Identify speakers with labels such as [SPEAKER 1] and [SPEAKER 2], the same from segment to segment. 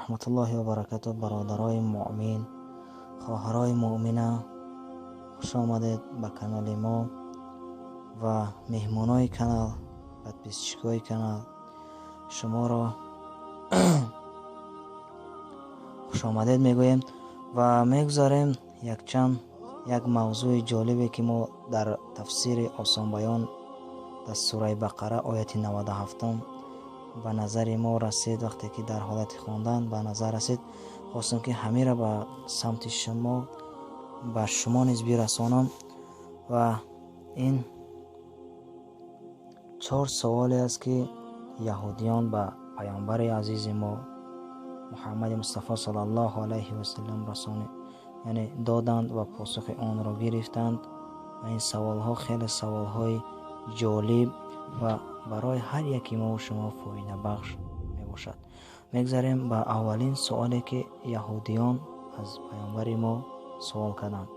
[SPEAKER 1] رحمت الله و برکاته برادرای مؤمن، خواهرای مؤمنه، خوش آمدید به کانال ما و مهمانای کانال، подписчикای کانال. شما را خوش آمدید میگوییم و میگذاریم یک موضوع جالبی که ما در تفسیر آسان بیان در سوره بقره آیت 97 به نظر ما رسید. وقتی که در حالت خواندن به نظر رسید، خواستم که همه را به سمت شما به شما نیز برسانم و این 4 سوالی است که یهودیان به پیامبر عزیز ما محمد مصطفی صلی الله علیه و سلم رسانید، یعنی دادند و پاسخ آن را گرفتند. و این سوال ها خیلی سوال های جالب و برای هر یکی ما و شما فایده بخش می باشد. میگذاریم به اولین سوالی که یهودیان از پیامبر ما سوال کردند.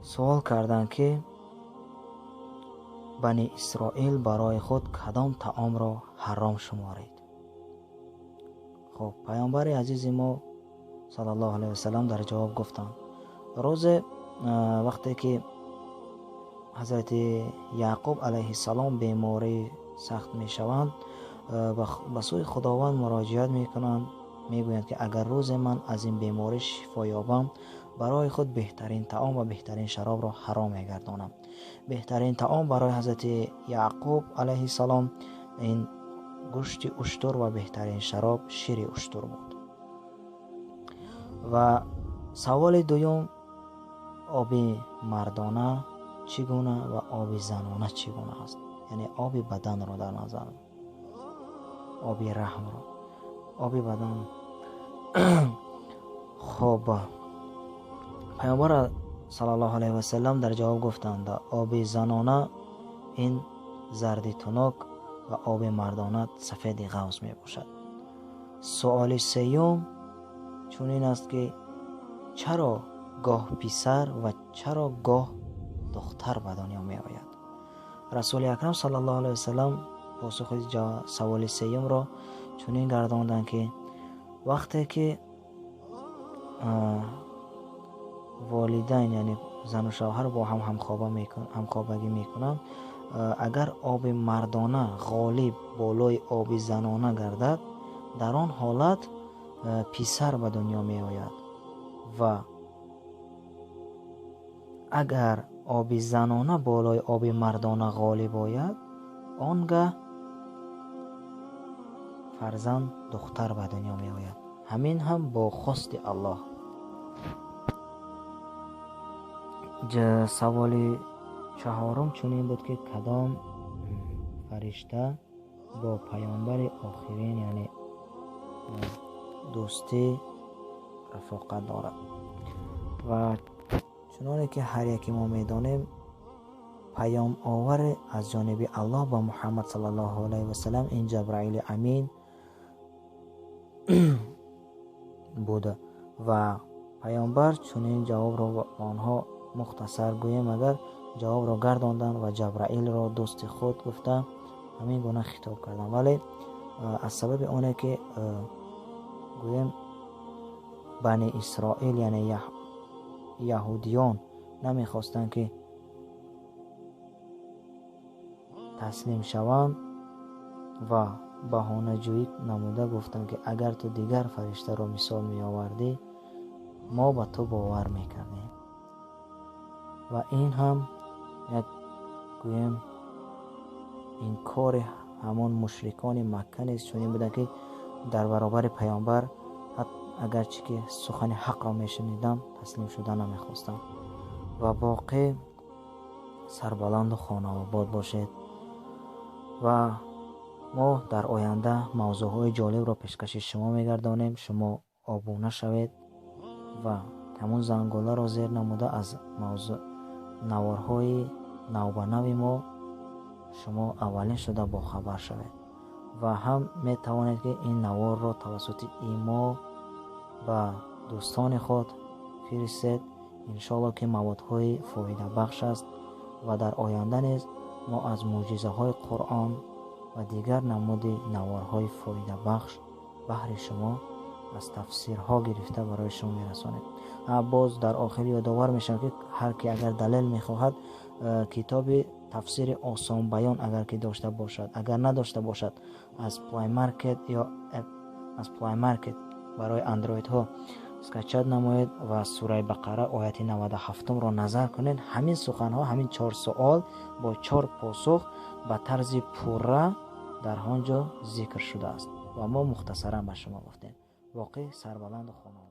[SPEAKER 1] سوال کردند که بنی اسرائیل برای خود کدام طعام را حرام شمارید. خب پیامبر عزیز ما صلی الله علیه و سلم در جواب گفتند روز وقتی که حضرت یعقوب علیه السلام بیماری سخت می شوند، به سوی خداوند مراجعت می کنند، می گویند که اگر روز من از این بیماری شفا یابم، برای خود بهترین طعام و بهترین شراب را حرام می گردانم. بهترین طعام برای حضرت یعقوب علیه السلام این گوشت اشتر و بهترین شراب شیر اشتر بود. و سوال دوم، آب مردانه چگونه و آب زنانه چگونه است؟ یعنی آب بدن را در نظر، آب رحم را، آب بدن. خب پیامبر صلی الله علیه و سلم در جواب گفتند آب زنانه این زرد تنک و آب مردانه سفید غوث می باشد. سوال سوم چنین است که چرا گاه پسر و چرا گاه دختر به دنیا می آید؟ رسول اکرم صلی الله علیه و سلم پاسخ سوال سوم را چنین گرداندند که وقتی که والدین یعنی زن و شوهر با هم همخوابگی میکنند، اگر آب مردانه غالب بالای آب زنانه گردد، در آن حالت پسر به دنیا می آید و اگر آب زنانه بالای آب مردانه غالب آید، آنگاه فرزند دختر به دنیا می آید. همین هم با خواست الله. سوال چهارم چنین بود که کدام فرشته با پیامبر آخرین یعنی دوستی رفاقت دارد؟ و چنانه که هر یکی ما میدانیم، پیام آور از جانب الله با محمد صلی الله علیه و سلم این جبرائیل امین بوده و پیامبر چنین جواب را به آنها مختصر گویم اگر جواب را گرداندن و جبرائیل را دوست خود گفته همین گونه خطاب کردن. ولی از سبب اونه که گویم بنی اسرائیل یعنی یهودیان نمیخواستند که تسلیم شوند و بهانه جویی نموده گفتند که اگر تو دیگر فرشته را مثال می آوردی، ما به تو باور میکردیم. و این هم یک گویم این کار همان مشرکان مکه نیست، چون این بوده که در برابر پیامبر اگرچه که سخن حق را میشنیدم تسلیم شدن نمیخواستم. و باقی سربلند و خانه آباد باشید و ما در آینده موضوعهای جالب را پیشکش شما میگردانیم. شما آبونه شوید و همون زنگوله را زیر نموده از موضوع نوارهای نو به نو ما شما اولین شده با خبر شوید و هم می توانید که این نوار را توسط ایما و دوستان خود فرستید. انشاءالله که موادهای فایده بخش است و در آینده نیز ما از معجزه های قرآن و دیگر نمود نوارهای فایده بخش بهر شما از تفسیرها گرفته برای شما میرسانیم. باز در آخر یادآور میشم که هر کی اگر دلیل میخواهد کتاب تفسیر آسان بیان اگر که داشته باشد، اگر نداشته باشد از پلای مارکت یا از پلای مارکت برای اندروید ها اسکچات نماید و سوره بقره آیت 97 را نظر کنید. همین سخن ها، همین 4 سوال با 4 پاسخ به طرز پوره در آنجا ذکر شده است و ما مختصرا به شما گفتیم. واقع سربلند خانواده